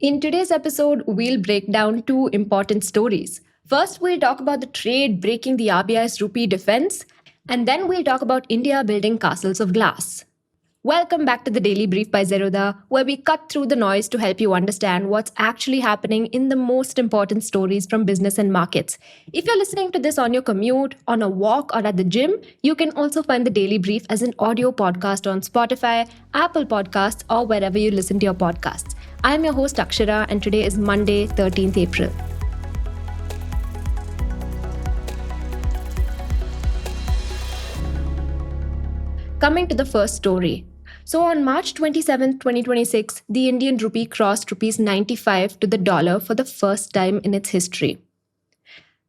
In today's episode, we'll break down two important stories. First, we'll talk about the trade breaking the RBI's rupee defense, and then we'll talk about India building castles of glass. Welcome back to the Daily Brief by Zerodha, where we cut through the noise to help you understand what's actually happening in the most important stories from business and markets. If you're listening to this on your commute, on a walk, or at the gym, you can also find the Daily Brief as an audio podcast on Spotify, Apple Podcasts, or wherever you listen to your podcasts. I'm your host Akshara, and today is Monday, 13th April. Coming to the first story. So on March 27, 2026, the Indian rupee crossed rupees 95 to the dollar for the first time in its history.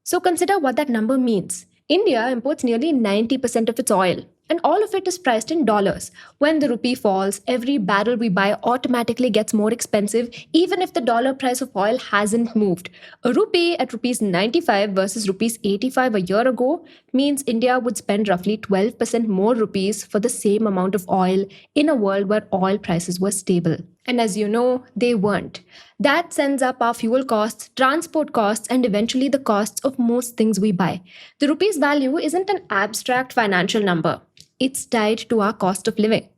So consider what that number means. India imports nearly 90% of its oil, and all of it is priced in dollars. When the rupee falls, every barrel we buy automatically gets more expensive, even if the dollar price of oil hasn't moved. A rupee at rupees 95 versus rupees 85 a year ago means India would spend roughly 12% more rupees for the same amount of oil in a world where oil prices were stable. And as you know, they weren't. That sends up our fuel costs, transport costs, and eventually the costs of most things we buy. The rupee's value isn't an abstract financial number. It's tied to our cost of living.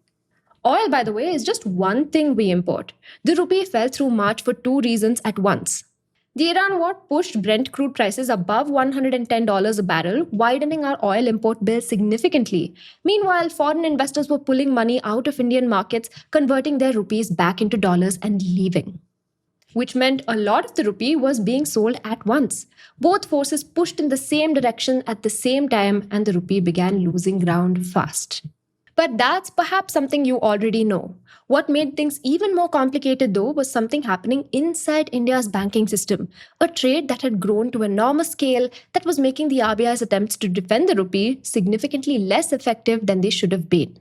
Oil, by the way, is just one thing we import. The rupee fell through March for two reasons at once. The Iran war pushed Brent crude prices above $110 a barrel, widening our oil import bill significantly. Meanwhile, foreign investors were pulling money out of Indian markets, converting their rupees back into dollars and leaving. Which meant a lot of the rupee was being sold at once. Both forces pushed in the same direction at the same time, and the rupee began losing ground fast. But that's perhaps something you already know. What made things even more complicated, though, was something happening inside India's banking system, a trade that had grown to enormous scale that was making the RBI's attempts to defend the rupee significantly less effective than they should have been.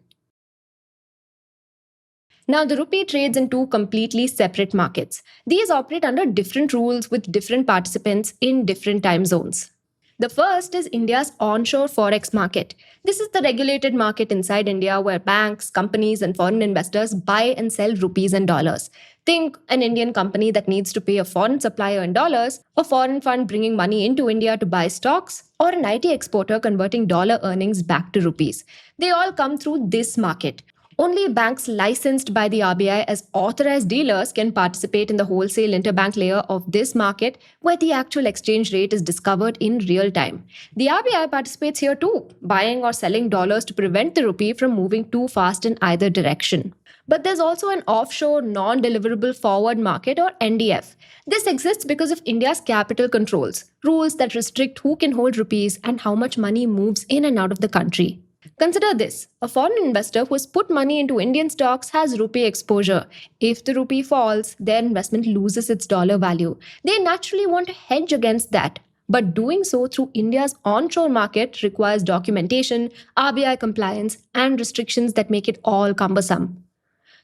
Now, the rupee trades in two completely separate markets. These operate under different rules with different participants in different time zones. The first is India's onshore forex market. This is the regulated market inside India where banks, companies, and foreign investors buy and sell rupees and dollars. Think an Indian company that needs to pay a foreign supplier in dollars, a foreign fund bringing money into India to buy stocks, or an IT exporter converting dollar earnings back to rupees. They all come through this market. Only banks licensed by the RBI as authorized dealers can participate in the wholesale interbank layer of this market, where the actual exchange rate is discovered in real time. The RBI participates here too, buying or selling dollars to prevent the rupee from moving too fast in either direction. But there's also an offshore non-deliverable forward market, or NDF. This exists because of India's capital controls, rules that restrict who can hold rupees and how much money moves in and out of the country. Consider this. A foreign investor who has put money into Indian stocks has rupee exposure. If the rupee falls, their investment loses its dollar value. They naturally want to hedge against that. But doing so through India's onshore market requires documentation, RBI compliance, and restrictions that make it all cumbersome.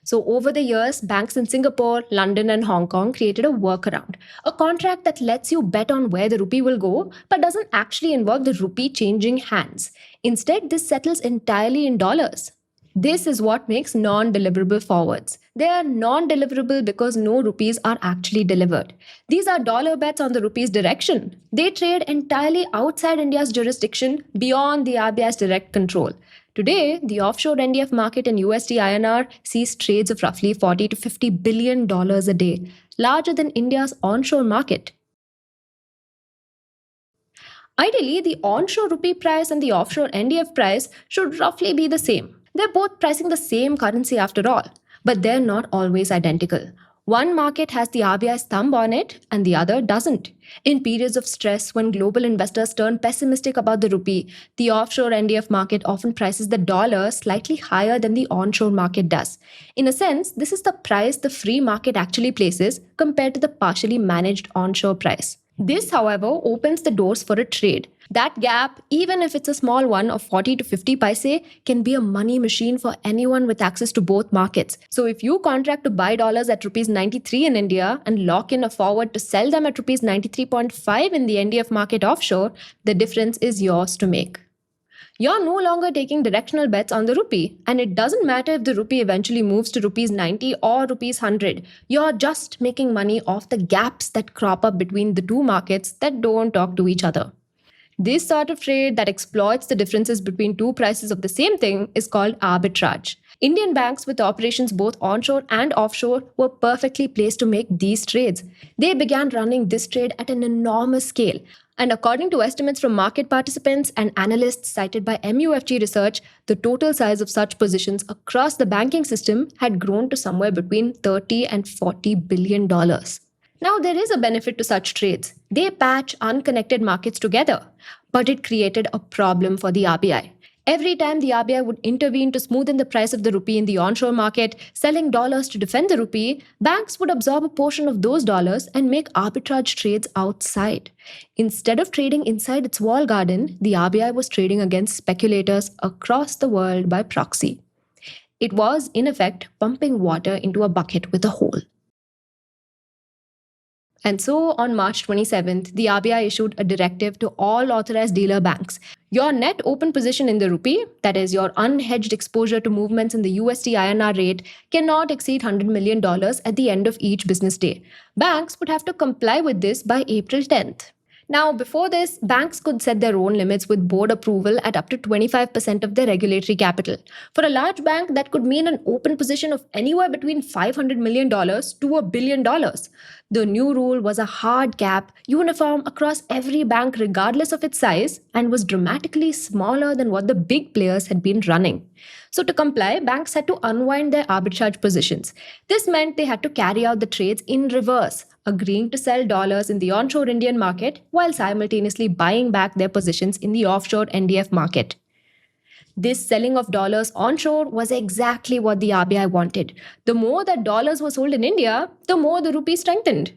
So over the years, banks in Singapore, London, and Hong Kong created a workaround, a contract that lets you bet on where the rupee will go, but doesn't actually involve the rupee changing hands. Instead, this settles entirely in dollars. This is what makes non-deliverable forwards. They are non-deliverable because no rupees are actually delivered. These are dollar bets on the rupee's direction. They trade entirely outside India's jurisdiction, beyond the RBI's direct control. Today, the offshore NDF market in USD INR sees trades of roughly $40 to $50 billion a day, larger than India's onshore market. Ideally, the onshore rupee price and the offshore NDF price should roughly be the same. They're both pricing the same currency after all, but they're not always identical. One market has the RBI's thumb on it and the other doesn't. In periods of stress, when global investors turn pessimistic about the rupee, the offshore NDF market often prices the dollar slightly higher than the onshore market does. In a sense, this is the price the free market actually places compared to the partially managed onshore price. This, however, opens the doors for a trade. That gap, even if it's a small one of 40 to 50 paise, can be a money machine for anyone with access to both markets. So if you contract to buy dollars at rupees 93 in India and lock in a forward to sell them at rupees 93.5 in the NDF market offshore, the difference is yours to make. You're no longer taking directional bets on the rupee, and it doesn't matter if the rupee eventually moves to rupees 90 or rupees 100. You're just making money off the gaps that crop up between the two markets that don't talk to each other. This sort of trade that exploits the differences between two prices of the same thing is called arbitrage. Indian banks with operations both onshore and offshore were perfectly placed to make these trades. They began running this trade at an enormous scale. And according to estimates from market participants and analysts cited by MUFG research, the total size of such positions across the banking system had grown to somewhere between $30 and $40 billion. Now, there is a benefit to such trades. They patch unconnected markets together, but it created a problem for the RBI. Every time the RBI would intervene to smoothen the price of the rupee in the onshore market, selling dollars to defend the rupee, banks would absorb a portion of those dollars and make arbitrage trades outside. Instead of trading inside its walled garden, the RBI was trading against speculators across the world by proxy. It was, in effect, pumping water into a bucket with a hole. And so, on March 27th, the RBI issued a directive to all authorized dealer banks. Your net open position in the rupee, that is, your unhedged exposure to movements in the USD INR rate, cannot exceed $100 million at the end of each business day. Banks would have to comply with this by April 10th. Now, before this, banks could set their own limits with board approval at up to 25% of their regulatory capital. For a large bank, that could mean an open position of anywhere between $500 million to $1 billion. The new rule was a hard cap, uniform across every bank regardless of its size, and was dramatically smaller than what the big players had been running. So to comply, banks had to unwind their arbitrage positions. This meant they had to carry out the trades in reverse, agreeing to sell dollars in the onshore Indian market while simultaneously buying back their positions in the offshore NDF market. This selling of dollars onshore was exactly what the RBI wanted. The more that dollars were sold in India, the more the rupee strengthened.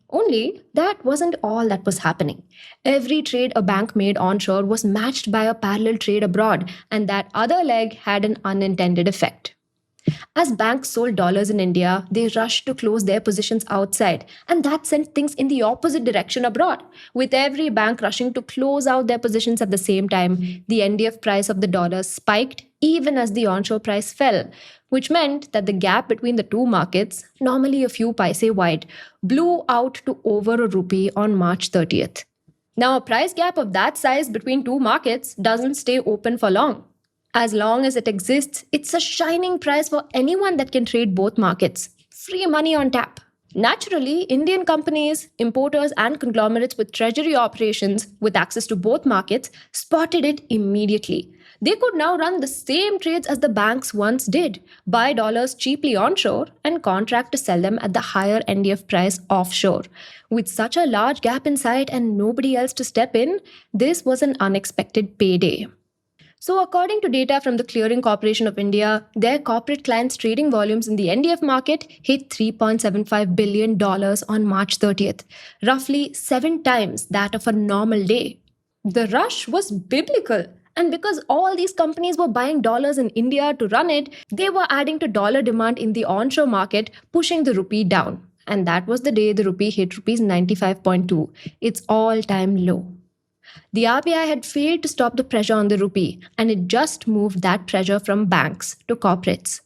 Only that wasn't all that was happening. Every trade a bank made onshore was matched by a parallel trade abroad, and that other leg had an unintended effect. As banks sold dollars in India, they rushed to close their positions outside, and that sent things in the opposite direction abroad. With every bank rushing to close out their positions at the same time, the NDF price of the dollar spiked even as the onshore price fell, which meant that the gap between the two markets, normally a few paise wide, blew out to over a rupee on March 30th. Now, a price gap of that size between two markets doesn't stay open for long. As long as it exists, it's a shining prize for anyone that can trade both markets. Free money on tap. Naturally, Indian companies, importers, and conglomerates with treasury operations with access to both markets spotted it immediately. They could now run the same trades as the banks once did, buy dollars cheaply onshore and contract to sell them at the higher NDF price offshore. With such a large gap in sight and nobody else to step in, this was an unexpected payday. So, according to data from the Clearing Corporation of India, their corporate clients' trading volumes in the NDF market hit $3.75 billion on March 30th, roughly 7 times that of a normal day. The rush was biblical. And because all these companies were buying dollars in India to run it, they were adding to dollar demand in the onshore market, pushing the rupee down. And that was the day the rupee hit rupees 95.2, its all-time low. The RBI had failed to stop the pressure on the rupee, and it just moved that pressure from banks to corporates.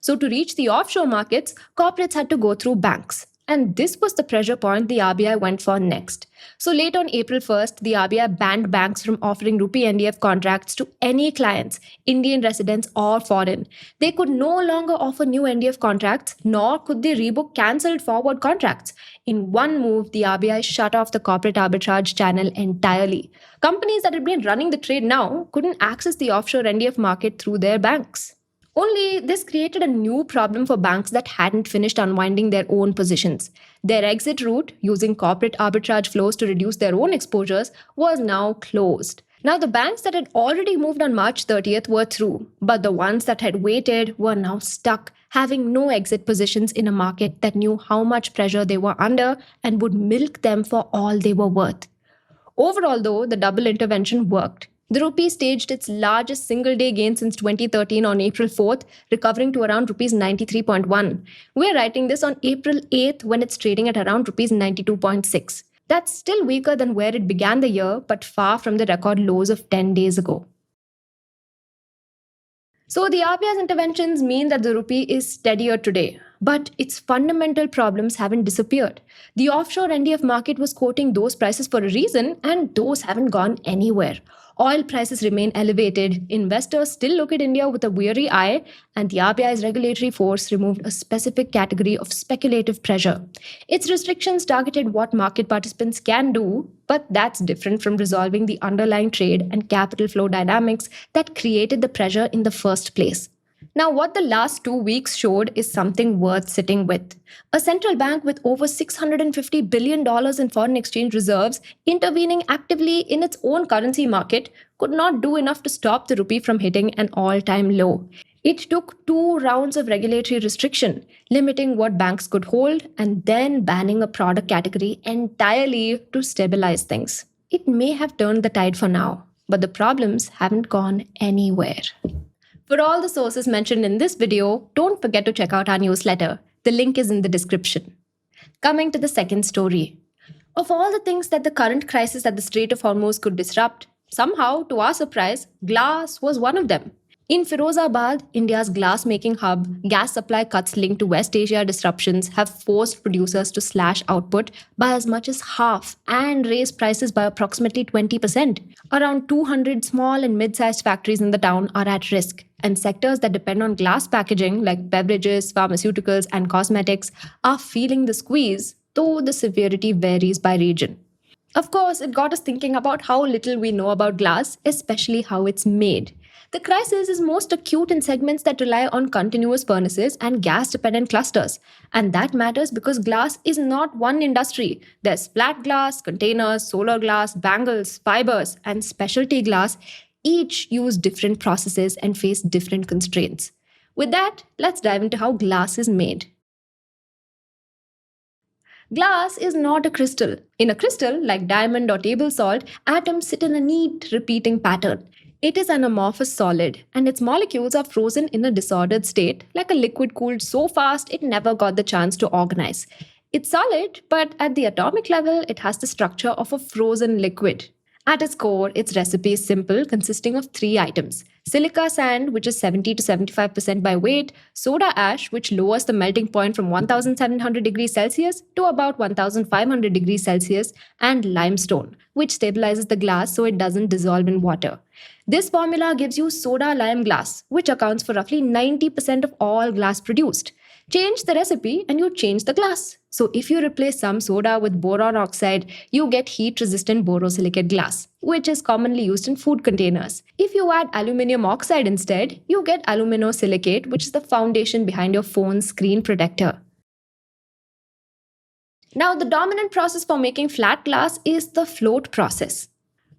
So to reach the offshore markets, corporates had to go through banks. And this was the pressure point the RBI went for next. So late on April 1st, the RBI banned banks from offering rupee NDF contracts to any clients, Indian residents or foreign. They could no longer offer new NDF contracts, nor could they rebook cancelled forward contracts. In one move, the RBI shut off the corporate arbitrage channel entirely. Companies that had been running the trade now couldn't access the offshore NDF market through their banks. Only this created a new problem for banks that hadn't finished unwinding their own positions. Their exit route, using corporate arbitrage flows to reduce their own exposures, was now closed. Now, the banks that had already moved on March 30th were through, but the ones that had waited were now stuck, having no exit positions in a market that knew how much pressure they were under and would milk them for all they were worth. Overall, though, the double intervention worked. The rupee staged its largest single-day gain since 2013 on April 4th, recovering to around rupees 93.1. We're writing this on April 8th when it's trading at around rupees 92.6. That's still weaker than where it began the year, but far from the record lows of 10 days ago. So the RBI's interventions mean that the rupee is steadier today, but its fundamental problems haven't disappeared. The offshore NDF market was quoting those prices for a reason, and those haven't gone anywhere. Oil prices remain elevated, investors still look at India with a weary eye, and the RBI's regulatory force removed a specific category of speculative pressure. Its restrictions targeted what market participants can do, but that's different from resolving the underlying trade and capital flow dynamics that created the pressure in the first place. Now, what the last 2 weeks showed is something worth sitting with. A central bank with over $650 billion in foreign exchange reserves intervening actively in its own currency market could not do enough to stop the rupee from hitting an all-time low. It took 2 rounds of regulatory restriction, limiting what banks could hold and then banning a product category entirely to stabilize things. It may have turned the tide for now, but the problems haven't gone anywhere. For all the sources mentioned in this video, don't forget to check out our newsletter. The link is in the description. Coming to the second story. Of all the things that the current crisis at the Strait of Hormuz could disrupt, somehow, to our surprise, glass was one of them. In Firozabad, India's glass-making hub, gas supply cuts linked to West Asia disruptions have forced producers to slash output by as much as half and raise prices by approximately 20%. Around 200 small and mid-sized factories in the town are at risk, and sectors that depend on glass packaging like beverages, pharmaceuticals, and cosmetics are feeling the squeeze, though the severity varies by region. Of course, it got us thinking about how little we know about glass, especially how it's made. The crisis is most acute in segments that rely on continuous furnaces and gas-dependent clusters. And that matters because glass is not one industry. There's flat glass, containers, solar glass, bangles, fibers, and specialty glass. Each use different processes and face different constraints. With that, let's dive into how glass is made. Glass is not a crystal. In a crystal, like diamond or table salt, atoms sit in a neat, repeating pattern. It is an amorphous solid, and its molecules are frozen in a disordered state, like a liquid cooled so fast it never got the chance to organize. It's solid, but at the atomic level, it has the structure of a frozen liquid. At its core, its recipe is simple, consisting of 3 items. Silica sand, which is 70 to 75% by weight, soda ash, which lowers the melting point from 1700 degrees Celsius to about 1500 degrees Celsius, and limestone, which stabilizes the glass so it doesn't dissolve in water. This formula gives you soda lime glass, which accounts for roughly 90% of all glass produced. Change the recipe and you change the glass. So if you replace some soda with boron oxide, you get heat-resistant borosilicate glass, which is commonly used in food containers. If you add aluminium oxide instead, you get aluminosilicate, which is the foundation behind your phone's screen protector. Now, the dominant process for making flat glass is the float process.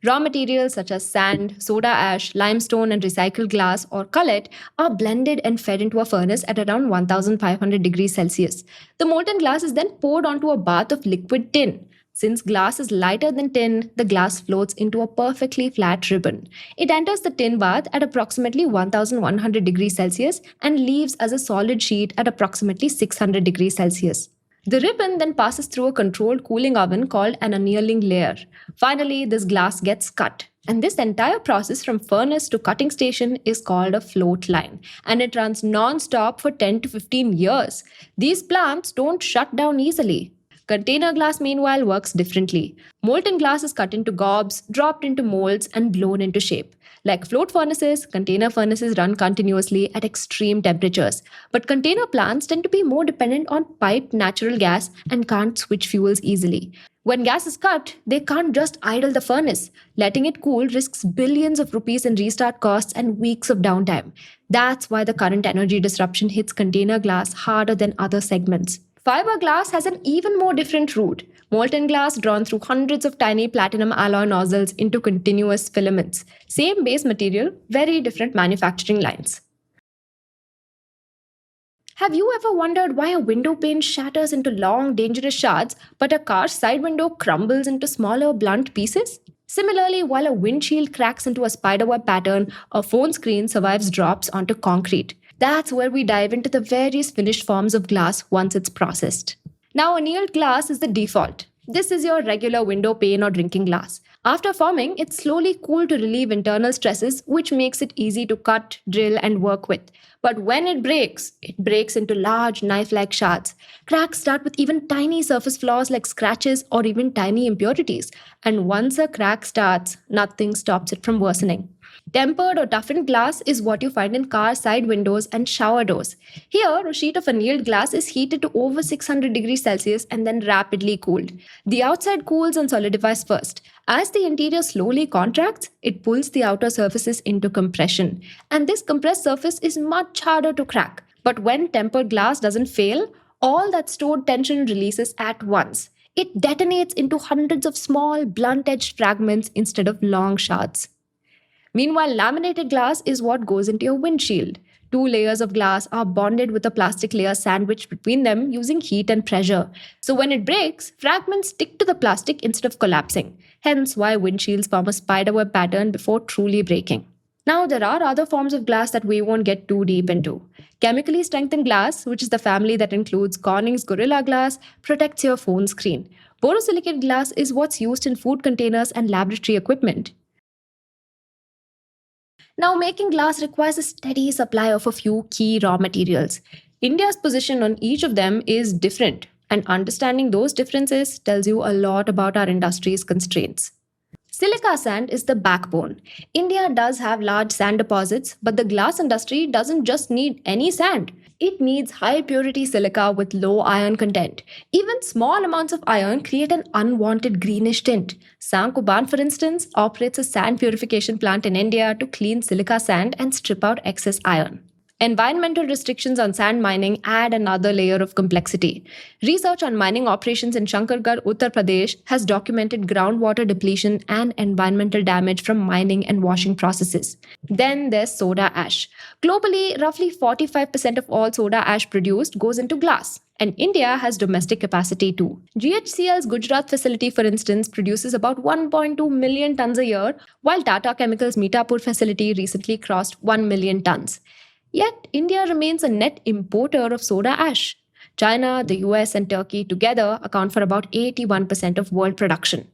Raw materials such as sand, soda ash, limestone, and recycled glass or cullet are blended and fed into a furnace at around 1500 degrees Celsius. The molten glass is then poured onto a bath of liquid tin. Since glass is lighter than tin, the glass floats into a perfectly flat ribbon. It enters the tin bath at approximately 1100 degrees Celsius and leaves as a solid sheet at approximately 600 degrees Celsius. The ribbon then passes through a controlled cooling oven called an annealing layer. Finally, this glass gets cut. And this entire process from furnace to cutting station is called a float line. And it runs non-stop for 10 to 15 years. These plants don't shut down easily. Container glass, meanwhile, works differently. Molten glass is cut into gobs, dropped into molds, and blown into shape. Like float furnaces, container furnaces run continuously at extreme temperatures. But container plants tend to be more dependent on piped natural gas and can't switch fuels easily. When gas is cut, they can't just idle the furnace. Letting it cool risks billions of rupees in restart costs and weeks of downtime. That's why the current energy disruption hits container glass harder than other segments. Fiberglass has an even more different route. Molten glass drawn through hundreds of tiny platinum alloy nozzles into continuous filaments. Same base material, very different manufacturing lines. Have you ever wondered why a window pane shatters into long, dangerous shards, but a car's side window crumbles into smaller, blunt pieces? Similarly, while a windshield cracks into a spiderweb pattern, a phone screen survives drops onto concrete. That's where we dive into the various finished forms of glass once it's processed. Now, annealed glass is the default. This is your regular window pane or drinking glass. After forming, it's slowly cooled to relieve internal stresses, which makes it easy to cut, drill, and work with. But when it breaks into large knife like shards. Cracks start with even tiny surface flaws like scratches or even tiny impurities. And once a crack starts, nothing stops it from worsening. Tempered or toughened glass is what you find in car side windows and shower doors. Here, a sheet of annealed glass is heated to over 600 degrees Celsius and then rapidly cooled. The outside cools and solidifies first. As the interior slowly contracts, it pulls the outer surfaces into compression. And this compressed surface is much harder to crack. But when tempered glass doesn't fail, all that stored tension releases at once. It detonates into hundreds of small, blunt edged fragments instead of long shards. Meanwhile, laminated glass is what goes into your windshield. Two layers of glass are bonded with a plastic layer sandwiched between them using heat and pressure. So when it breaks, fragments stick to the plastic instead of collapsing. Hence why windshields form a spiderweb pattern before truly breaking. Now, there are other forms of glass that we won't get too deep into. Chemically strengthened glass, which is the family that includes Corning's Gorilla Glass, protects your phone screen. Borosilicate glass is what's used in food containers and laboratory equipment. Now, making glass requires a steady supply of a few key raw materials. India's position on each of them is different, and understanding those differences tells you a lot about our industry's constraints. Silica sand is the backbone. India does have large sand deposits, but the glass industry doesn't just need any sand. It needs high purity silica with low iron content. Even small amounts of iron create an unwanted greenish tint. Saint-Gobain, for instance, operates a sand purification plant in India to clean silica sand and strip out excess iron. Environmental restrictions on sand mining add another layer of complexity. Research on mining operations in Shankargarh, Uttar Pradesh has documented groundwater depletion and environmental damage from mining and washing processes. Then there's soda ash. Globally, roughly 45% of all soda ash produced goes into glass. And India has domestic capacity too. GHCL's Gujarat facility, for instance, produces about 1.2 million tons a year, while Tata Chemicals' Mitapur facility recently crossed 1 million tons. Yet, India remains a net importer of soda ash. China, the US, and Turkey together account for about 81% of world production.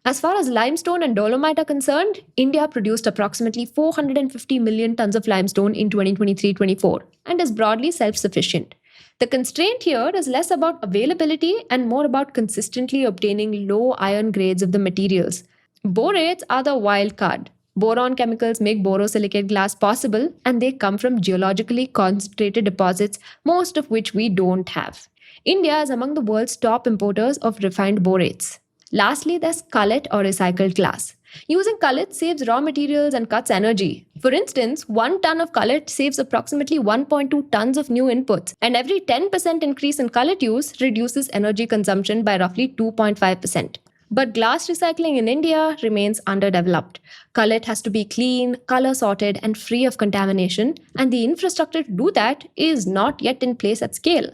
As far as limestone and dolomite are concerned, India produced approximately 450 million tons of limestone in 2023-24 and is broadly self-sufficient. The constraint here is less about availability and more about consistently obtaining low iron grades of the materials. Borates are the wild card. Boron chemicals make borosilicate glass possible, and they come from geologically concentrated deposits, most of which we don't have. India is among the world's top importers of refined borates. Lastly, there's cullet or recycled glass. Using cullet saves raw materials and cuts energy. For instance, 1 ton of cullet saves approximately 1.2 tons of new inputs, and every 10% increase in cullet use reduces energy consumption by roughly 2.5%. But glass recycling in India remains underdeveloped. Cullet has to be clean, color sorted, and free of contamination, and the infrastructure to do that is not yet in place at scale.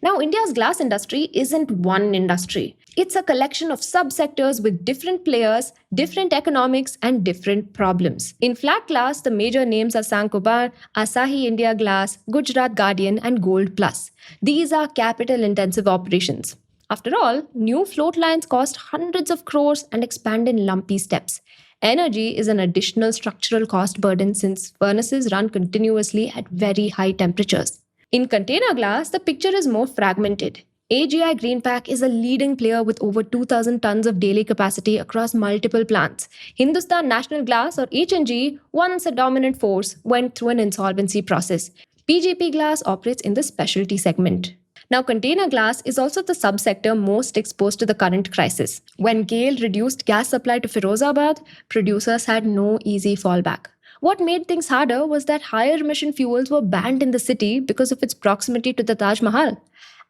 Now, India's glass industry isn't one industry. It's a collection of subsectors with different players, different economics, and different problems. In flat glass, the major names are Saint-Gobain, Asahi India Glass, Gujarat Guardian, and Gold Plus. These are capital-intensive operations. After all, new float lines cost hundreds of crores and expand in lumpy steps. Energy is an additional structural cost burden since furnaces run continuously at very high temperatures. In container glass, the picture is more fragmented. AGI Greenpack is a leading player with over 2,000 tons of daily capacity across multiple plants. Hindustan National Glass, or H&G, once a dominant force, went through an insolvency process. PGP Glass operates in the specialty segment. Now, container glass is also the subsector most exposed to the current crisis. When GAIL reduced gas supply to Firozabad, producers had no easy fallback. What made things harder was that higher emission fuels were banned in the city because of its proximity to the Taj Mahal.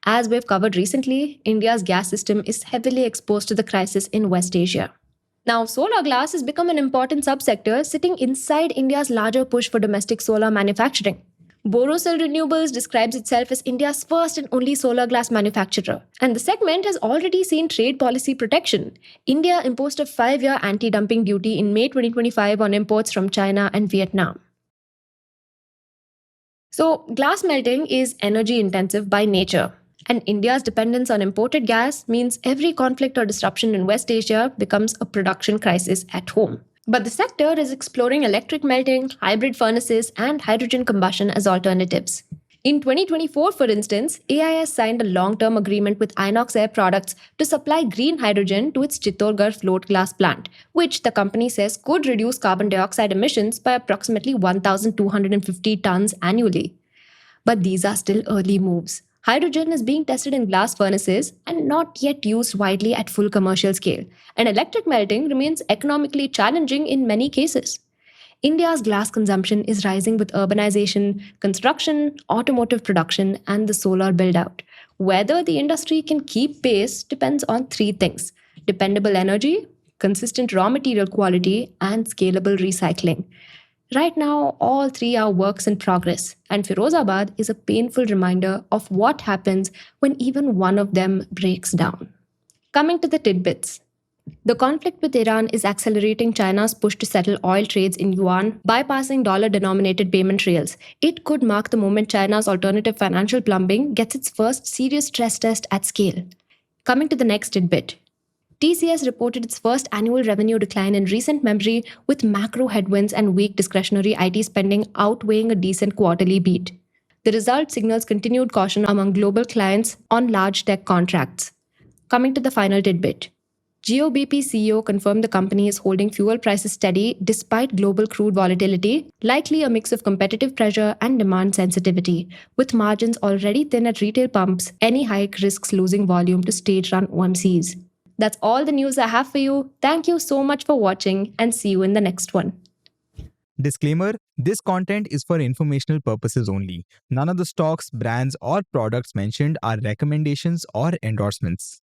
As we've covered recently, India's gas system is heavily exposed to the crisis in West Asia. Now, solar glass has become an important subsector, sitting inside India's larger push for domestic solar manufacturing. Borosil Renewables describes itself as India's first and only solar glass manufacturer, and the segment has already seen trade policy protection. India imposed a 5-year anti-dumping duty in May 2025 on imports from China and Vietnam. So, glass melting is energy intensive by nature. And India's dependence on imported gas means every conflict or disruption in West Asia becomes a production crisis at home. But the sector is exploring electric melting, hybrid furnaces, and hydrogen combustion as alternatives. In 2024, for instance, AIS signed a long term agreement with Inox Air Products to supply green hydrogen to its Chittorgarh float glass plant, which the company says could reduce carbon dioxide emissions by approximately 1,250 tons annually. But these are still early moves. Hydrogen is being tested in glass furnaces and not yet used widely at full commercial scale, and electric melting remains economically challenging in many cases. India's glass consumption is rising with urbanization, construction, automotive production, and the solar build out. Whether the industry can keep pace depends on three things: dependable energy, consistent raw material quality, and scalable recycling. Right now, all three are works in progress, and Firozabad is a painful reminder of what happens when even one of them breaks down. Coming to the tidbits. The conflict with Iran is accelerating China's push to settle oil trades in yuan, bypassing dollar denominated payment rails. It could mark the moment China's alternative financial plumbing gets its first serious stress test at scale. Coming to the next tidbit. TCS reported its first annual revenue decline in recent memory, with macro headwinds and weak discretionary IT spending outweighing a decent quarterly beat. The result signals continued caution among global clients on large tech contracts. Coming to the final tidbit. GOBP CEO confirmed the company is holding fuel prices steady despite global crude volatility, likely a mix of competitive pressure and demand sensitivity. With margins already thin at retail pumps, any hike risks losing volume to state run OMCs. That's all the news I have for you. Thank you so much for watching and see you in the next one. Disclaimer: this content is for informational purposes only. None of the stocks, brands, or products mentioned are recommendations or endorsements.